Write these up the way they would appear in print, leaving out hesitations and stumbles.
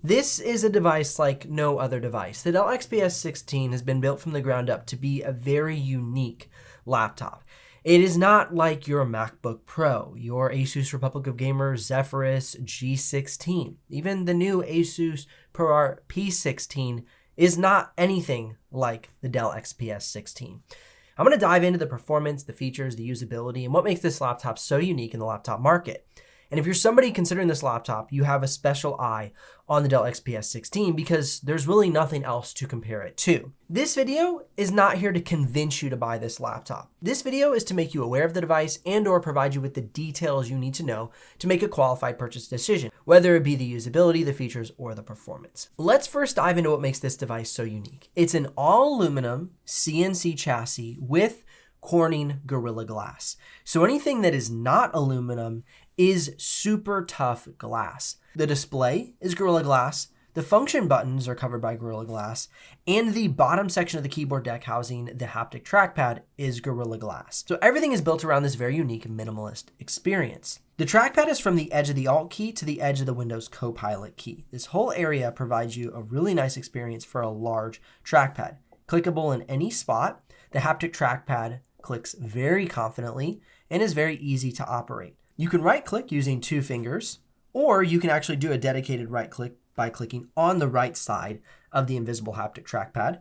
This is a device like no other device. The Dell XPS 16 has been built from the ground up to be a very unique laptop. It is not like your MacBook Pro, your Asus Republic of Gamers Zephyrus G16. Even the new Asus ProArt P16 is not anything like the Dell XPS 16. I'm going to dive into the performance, the features, the usability, and what makes this laptop so unique in the laptop market. And if you're somebody considering this laptop, you have a special eye on the Dell XPS 16 because there's really nothing else to compare it to. This video is not here to convince you to buy this laptop. This video is to make you aware of the device and or provide you with the details you need to know to make a qualified purchase decision, whether it be the usability, the features, or the performance. Let's first dive into what makes this device so unique. It's an all aluminum CNC chassis with Corning Gorilla Glass. So anything that is not aluminum is super tough glass. The display is Gorilla Glass, the function buttons are covered by Gorilla Glass, and the bottom section of the keyboard deck housing the haptic trackpad is Gorilla Glass. So everything is built around this very unique minimalist experience. The trackpad is from the edge of the Alt key to the edge of the Windows Copilot key. This whole area provides you a really nice experience for a large trackpad. Clickable in any spot, the haptic trackpad clicks very confidently and is very easy to operate. You can right click using 2 fingers, or you can actually do a dedicated right click by clicking on the right side of the invisible haptic trackpad.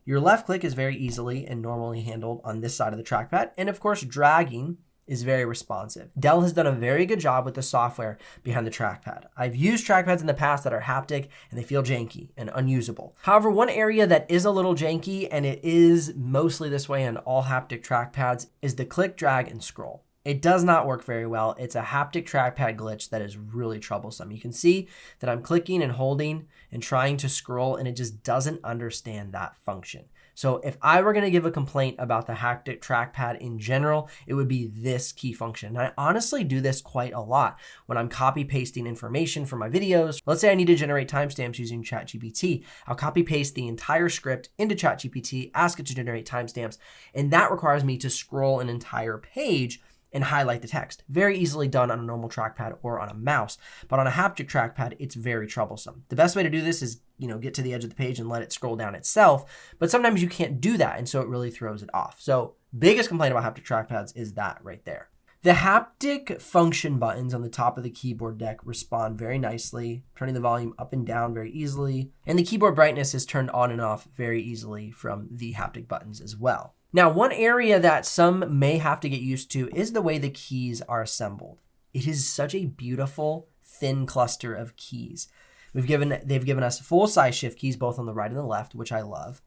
Your left click is very easily and normally handled on this side of the trackpad. And of course, dragging is very responsive. Dell has done a very good job with the software behind the trackpad. I've used trackpads in the past that are haptic and they feel janky and unusable. However, one area that is a little janky, and it is mostly this way on all haptic trackpads, is the click, drag, and scroll. It does not work very well. It's a haptic trackpad glitch that is really troublesome. You can see that I'm clicking and holding and trying to scroll, and it just doesn't understand that function. So if I were going to give a complaint about the haptic trackpad in general, it would be this key function. And I honestly do this quite a lot when I'm copy pasting information from my videos. Let's say I need to generate timestamps using ChatGPT. I'll copy paste the entire script into ChatGPT, ask it to generate timestamps, and that requires me to scroll an entire page and highlight the text. Very easily done on a normal trackpad or on a mouse, but on a haptic trackpad, it's very troublesome. The best way to do this is, get to the edge of the page and let it scroll down itself, but sometimes you can't do that, and so it really throws it off. So biggest complaint about haptic trackpads is that right there. The haptic function buttons on the top of the keyboard deck respond very nicely, turning the volume up and down very easily, and the keyboard brightness is turned on and off very easily from the haptic buttons as well. Now, one area that some may have to get used to is the way the keys are assembled. It is such a beautiful, thin cluster of keys. They've given us full-size shift keys, both on the right and the left, which I love.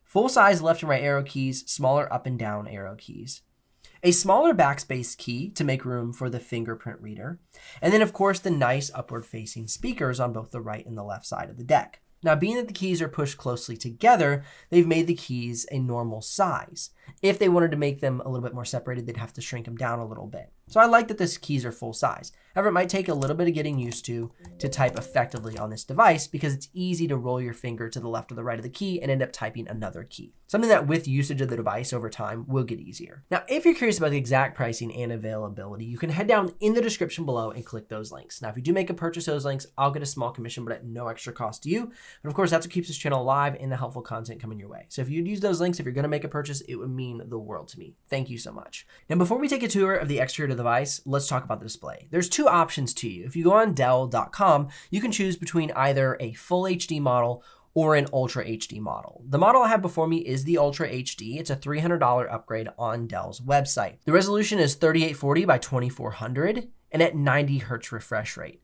Full-size left and right arrow keys, smaller up and down arrow keys. A smaller backspace key to make room for the fingerprint reader. And then, of course, the nice upward-facing speakers on both the right and the left side of the deck. Now, being that the keys are pushed closely together, they've made the keys a normal size. If they wanted to make them a little bit more separated, they'd have to shrink them down a little bit. So I like that the keys are full size. However, it might take a little bit of getting used to type effectively on this device because it's easy to roll your finger to the left or the right of the key and end up typing another key. Something that with usage of the device over time will get easier. Now, if you're curious about the exact pricing and availability, you can head down in the description below and click those links. Now, if you do make a purchase of those links, I'll get a small commission, but at no extra cost to you. But of course, that's what keeps this channel alive and the helpful content coming your way. So if you'd use those links, if you're going to make a purchase, it would mean the world to me. Thank you so much. Now, before we take a tour of the exterior of the device, let's talk about the display. There's 2 options to you. If you go on Dell.com, you can choose between either a full HD model or an Ultra HD model. The model I have before me is the Ultra HD. It's a $300 upgrade on Dell's website. The resolution is 3840 by 2400 and at 90 Hertz refresh rate.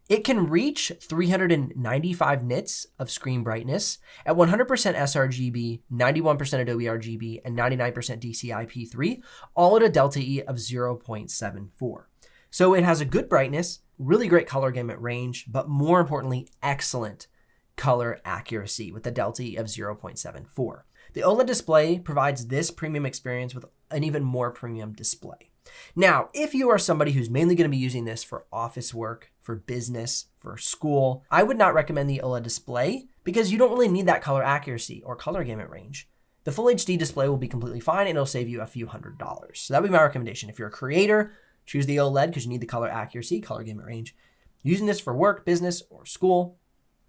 It can reach 395 nits of screen brightness at 100% sRGB, 91% Adobe RGB, and 99% DCI-P3, all at a delta E of 0.74. So it has a good brightness, really great color gamut range, but more importantly, excellent color accuracy with a delta E of 0.74. The OLED display provides this premium experience with an even more premium display. Now, if you are somebody who's mainly going to be using this for office work, for business, for school, I would not recommend the OLED display because you don't really need that color accuracy or color gamut range. The full HD display will be completely fine and it'll save you a few $100s. So that would be my recommendation. If you're a creator, choose the OLED because you need the color accuracy, color gamut range. Using this for work, business, or school,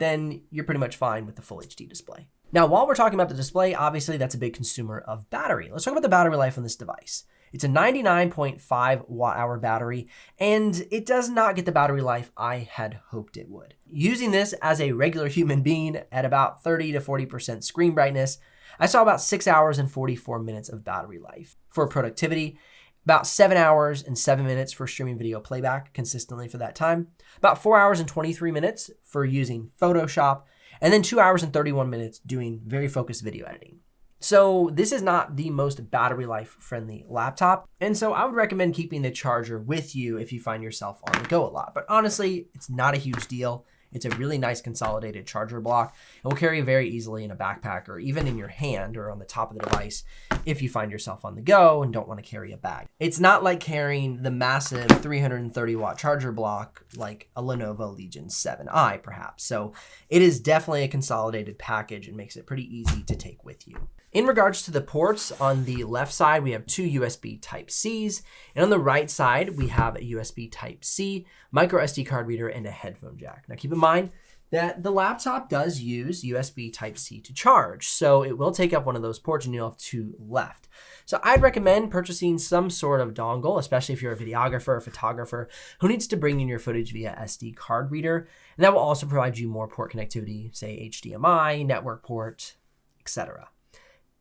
then you're pretty much fine with the full HD display. Now, while we're talking about the display, obviously that's a big consumer of battery. Let's talk about the battery life on this device. It's a 99.5 watt-hour battery, and it does not get the battery life I had hoped it would. Using this as a regular human being at about 30 to 40% screen brightness, I saw about 6 hours and 44 minutes of battery life. For productivity, about 7 hours and 7 minutes for streaming video playback consistently for that time, about 4 hours and 23 minutes for using Photoshop, and then 2 hours and 31 minutes doing very focused video editing. So this is not the most battery life friendly laptop. And so I would recommend keeping the charger with you if you find yourself on the go a lot. But honestly, it's not a huge deal. It's a really nice consolidated charger block and will carry very easily in a backpack or even in your hand or on the top of the device if you find yourself on the go and don't want to carry a bag. It's not like carrying the massive 330 watt charger block like a Lenovo Legion 7i perhaps. So it is definitely a consolidated package and makes it pretty easy to take with you. In regards to the ports, on the left side, we have two USB Type-Cs, and on the right side, we have a USB Type-C, micro SD card reader, and a headphone jack. Now keep in mind that the laptop does use USB Type-C to charge, so it will take up one of those ports and you'll have two left. So I'd recommend purchasing some sort of dongle, especially if you're a videographer or photographer who needs to bring in your footage via SD card reader, and that will also provide you more port connectivity, say HDMI, network port, etc.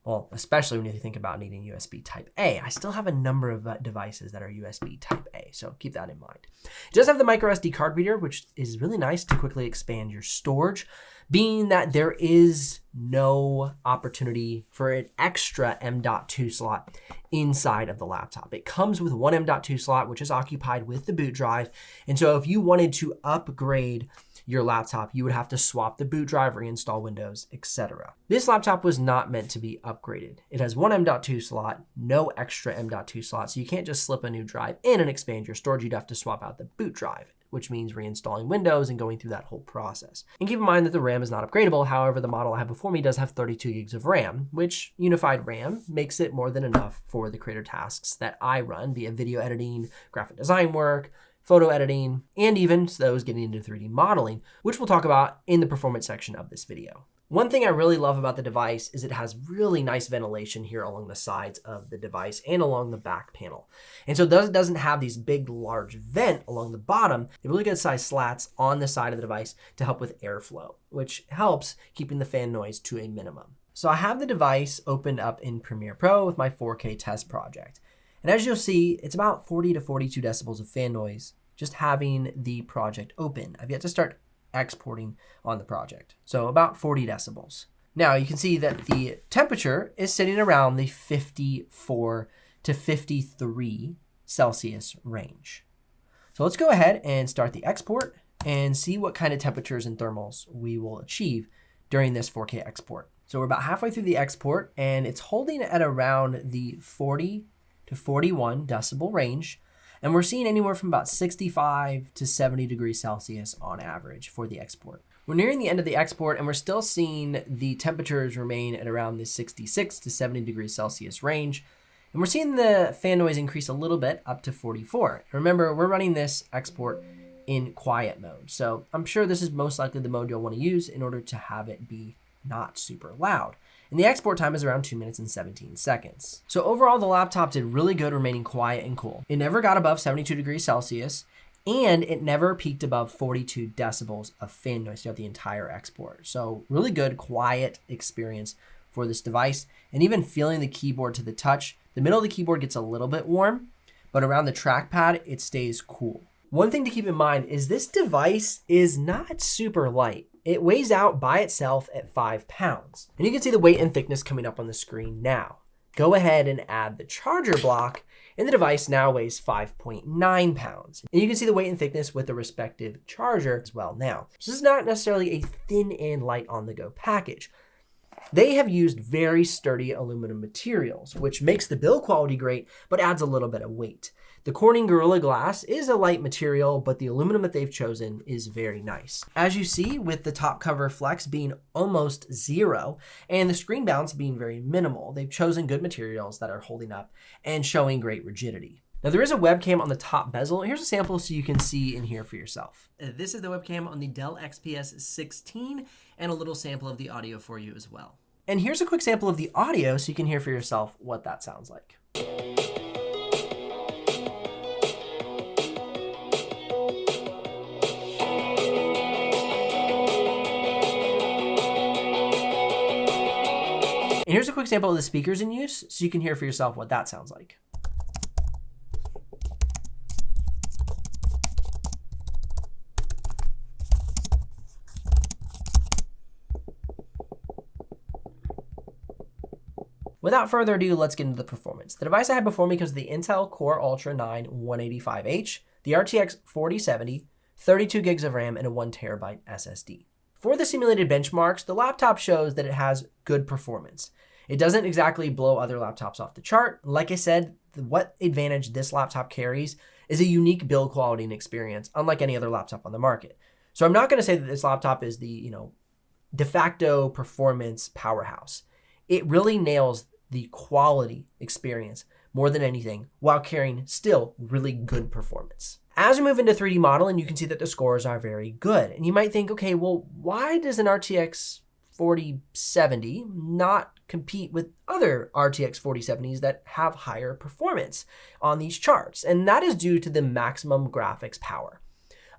Well, especially when you think about needing USB Type-A. I still have a number of devices that are USB Type-A, so keep that in mind. It does have the micro SD card reader, which is really nice to quickly expand your storage, being that there is no opportunity for an extra M.2 slot inside of the laptop. It comes with one M.2 slot, which is occupied with the boot drive, and so if you wanted to upgrade your laptop, you would have to swap the boot drive, reinstall Windows, etc. This laptop was not meant to be upgraded. It has one M.2 slot, no extra M.2 slot, so you can't just slip a new drive in and expand your storage. You'd have to swap out the boot drive, which means reinstalling Windows and going through that whole process. And keep in mind that the RAM is not upgradable. However, the model I have before me does have 32 gigs of RAM, which unified RAM makes it more than enough for the creator tasks that I run via video editing, graphic design work, photo editing, and even those getting into 3D modeling, which we'll talk about in the performance section of this video. One thing I really love about the device is it has really nice ventilation here along the sides of the device and along the back panel. And so it doesn't have these big, large vent along the bottom. They have really good sized slats on the side of the device to help with airflow, which helps keeping the fan noise to a minimum. So I have the device opened up in Premiere Pro with my 4K test project. And as you'll see, it's about 40 to 42 decibels of fan noise just having the project open. I've yet to start exporting on the project. So about 40 decibels. Now you can see that the temperature is sitting around the 54 to 53 Celsius range. So let's go ahead and start the export and see what kind of temperatures and thermals we will achieve during this 4K export. So we're about halfway through the export and it's holding at around the 40 to 41 decibel range. And we're seeing anywhere from about 65 to 70 degrees Celsius on average for the export. We're nearing the end of the export and we're still seeing the temperatures remain at around the 66 to 70 degrees Celsius range. And we're seeing the fan noise increase a little bit up to 44. Remember, we're running this export in quiet mode. So I'm sure this is most likely the mode you'll want to use in order to have it be not super loud. And the export time is around 2 minutes and 17 seconds. So overall, the laptop did really good remaining quiet and cool. It never got above 72 degrees Celsius, and it never peaked above 42 decibels of fan noise throughout the entire export. So really good quiet experience for this device. And even feeling the keyboard to the touch, the middle of the keyboard gets a little bit warm, but around the trackpad, it stays cool. One thing to keep in mind is this device is not super light. It weighs out by itself at 5 pounds. And you can see the weight and thickness coming up on the screen now. Go ahead and add the charger block, and the device now weighs 5.9 pounds. And you can see the weight and thickness with the respective charger as well now. This is not necessarily a thin and light on-the-go package. They have used very sturdy aluminum materials, which makes the build quality great, but adds a little bit of weight. The Corning Gorilla Glass is a light material, but the aluminum that they've chosen is very nice. As you see, with the top cover flex being almost zero and the screen bounce being very minimal, they've chosen good materials that are holding up and showing great rigidity. Now there is a webcam on the top bezel. Here's a sample so you can see in here for yourself. This is the webcam on the Dell XPS 16 and a little sample of the audio for you as well. And here's a quick sample of the audio so you can hear for yourself what that sounds like. And here's a quick sample of the speakers in use so you can hear for yourself what that sounds like. Without further ado, let's get into the performance. The device I have before me comes with the Intel Core Ultra 9 185H, the RTX 4070, 32 gigs of RAM, and a 1 terabyte SSD. For the simulated benchmarks, the laptop shows that it has good performance. It doesn't exactly blow other laptops off the chart. Like I said, what advantage this laptop carries is a unique build quality and experience, unlike any other laptop on the market. So I'm not going to say that this laptop is the, de facto performance powerhouse. It really nails the quality experience more than anything while carrying still really good performance. As we move into 3D modeling, you can see that the scores are very good. And you might think, okay, well, why does an RTX 4070 not compete with other RTX 4070s that have higher performance on these charts? And that is due to the maximum graphics power.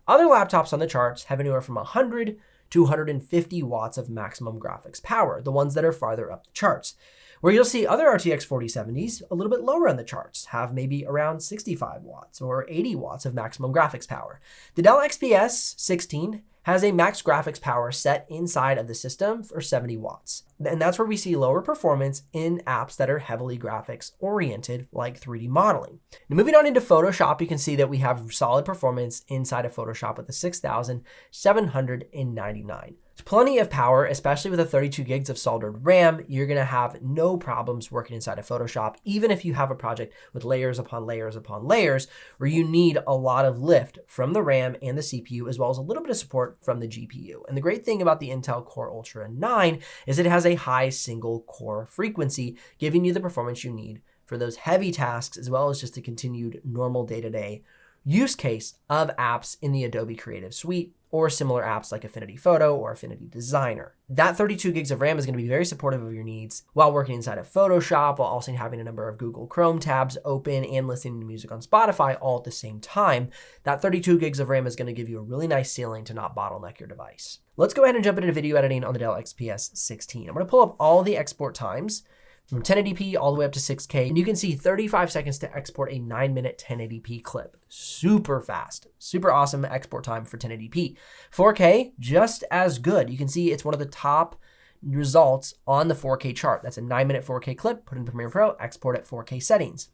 Other laptops on the charts have anywhere from 100 to 150 watts of maximum graphics power, the ones that are farther up the charts. Where you'll see other RTX 4070s a little bit lower on the charts, have maybe around 65 watts or 80 watts of maximum graphics power. The Dell XPS 16 has a max graphics power set inside of the system for 70 watts. And that's where we see lower performance in apps that are heavily graphics oriented, like 3D modeling. Now, moving on into Photoshop, you can see that we have solid performance inside of Photoshop with a 6,799. Plenty of power, especially with a 32 gigs of soldered RAM. You're going to have no problems working inside of Photoshop, even if you have a project with layers upon layers upon layers, where you need a lot of lift from the RAM and the CPU, as well as a little bit of support from the GPU. And the great thing about the Intel Core Ultra 9 is it has a high single core frequency, giving you the performance you need for those heavy tasks, as well as just the continued normal day-to-day use case of apps in the Adobe Creative Suite or similar apps like Affinity Photo or Affinity Designer. That 32 gigs of RAM is going to be very supportive of your needs while working inside of Photoshop, while also having a number of Google Chrome tabs open and listening to music on Spotify all at the same time. That 32 gigs of RAM is going to give you a really nice ceiling to not bottleneck your device. Let's go ahead and jump into video editing on the Dell XPS 16. I'm going to pull up all the export times from 1080p all the way up to 6K. And you can see 35 seconds to export a 9-minute 1080p clip. Super fast, super awesome export time for 1080p. 4K, just as good. You can see it's one of the top results on the 4K chart. That's a 9-minute 4K clip, put in Premiere Pro, export at 4K settings.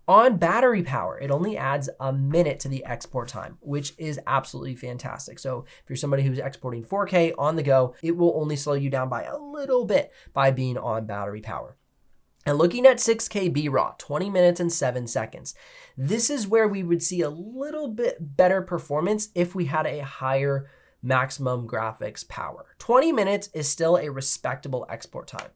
On battery power, it only adds a minute to the export time, which is absolutely fantastic. So if you're somebody who's exporting 4K on the go, it will only slow you down by a little bit by being on battery power. And looking at 6K BRAW, 20 minutes and 7 seconds. This is where we would see a little bit better performance if we had a higher maximum graphics power. 20 minutes is still a respectable export time.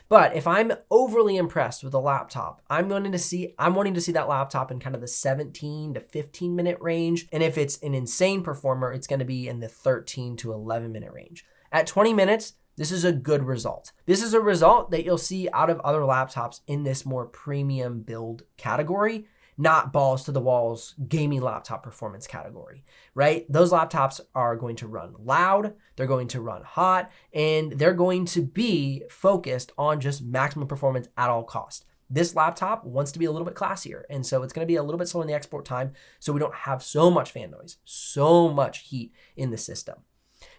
But if I'm overly impressed with a laptop, I'm wanting to see that laptop in kind of the 17 to 15 minute range. And if it's an insane performer, it's going to be in the 13 to 11 minute range. At 20 minutes, this is a good result. This is a result that you'll see out of other laptops in this more premium build category, not balls to the walls gaming laptop performance category, right? Those laptops are going to run loud, they're going to run hot, and they're going to be focused on just maximum performance at all costs. This laptop wants to be a little bit classier, and so it's going to be a little bit slow in the export time so we don't have so much fan noise, so much heat in the system.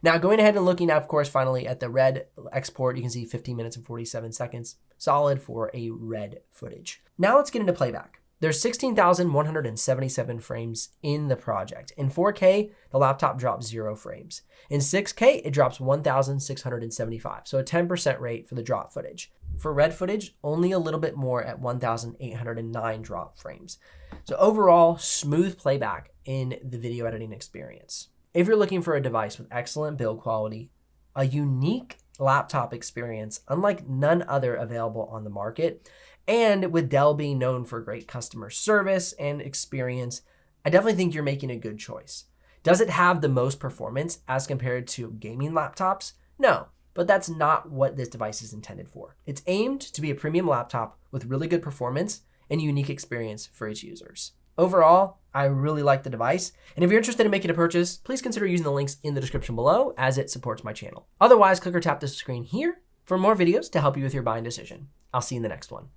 Now, going ahead and looking, of course, finally at the red export, you can see 15 minutes and 47 seconds, solid for a red footage. Now let's get into playback. There's 16,177 frames in the project. In 4K, the laptop drops 0 frames. In 6K, it drops 1,675, so a 10% rate for the drop footage. For red footage, only a little bit more at 1,809 drop frames. So overall, smooth playback in the video editing experience. If you're looking for a device with excellent build quality, a unique laptop experience unlike none other available on the market, And with Dell being known for great customer service and experience, I definitely think you're making a good choice. Does it have the most performance as compared to gaming laptops? No, but that's not what this device is intended for. It's aimed to be a premium laptop with really good performance and unique experience for its users. Overall, I really like the device, and if you're interested in making a purchase, please consider using the links in the description below as it supports my channel. Otherwise, click or tap the screen here for more videos to help you with your buying decision. I'll see you in the next one.